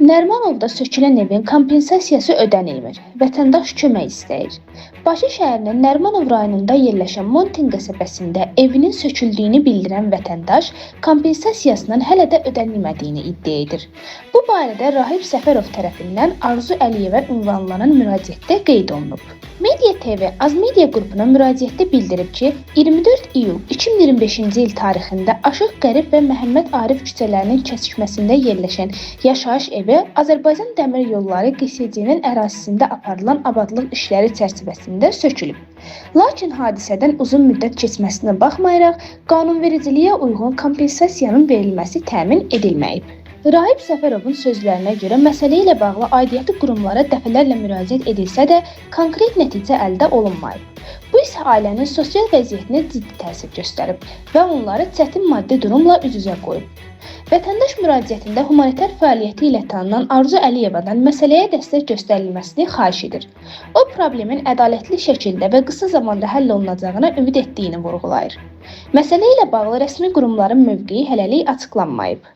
Nərimanovda sökülən evin kompensasiyası ödənilmir. Vətəndaş kömək istəyir. Bakı şəhərinin Nərimanov rayonunda yerləşən Monten qəsəbəsində evinin söküldüyünü bildirən vətəndaş kompensasiyasının hələ də ödənilmədiyini iddia edir. Bu barədə Rahib Səfərov tərəfindən Arzu Əliyevə ünvanlanan müraciətdə qeyd olunub. Media TV Azmedia qrupuna müraciətdə bildirib ki, 24 iyul 2025-ci il tarixində Aşıq Qərib və Məhəmməd Arif küçələrinin kəsişməsində yerləşən yaşayış evi Azərbaycan Dəmir Yolları QSC-nin ərazisində aparılan abadlıq işləri çərçivəsində sökülüb. Lakin hadisədən uzun müddət keçməsinə baxmayaraq, qanunvericiliyə uyğun kompensasiyanın verilməsi təmin edilməyib. Rahib Səfərovun sözlərinə görə məsələ ilə bağlı aidiyyatı qurumlara dəfələrlə müraciət edilsə də konkret nəticə əldə olunmayıb. Bu isə ailənin sosial vəziyyətinə ciddi təsir göstərib və onları çətin maddi durumla üz-üzə qoyub. Vətəndaş müraciətində humanitar fəaliyyəti ilə tanınan Arzu Əliyevadan məsələyə dəstək göstərilməsini xahiş edir. O, problemin ədalətli şəkildə və qısa zamanda həll olunacağına ümid etdiyini vurğulayır. Məsələ ilə bağlı rəsmi qurumların mövqeyi hələlik açıqlanmayıb.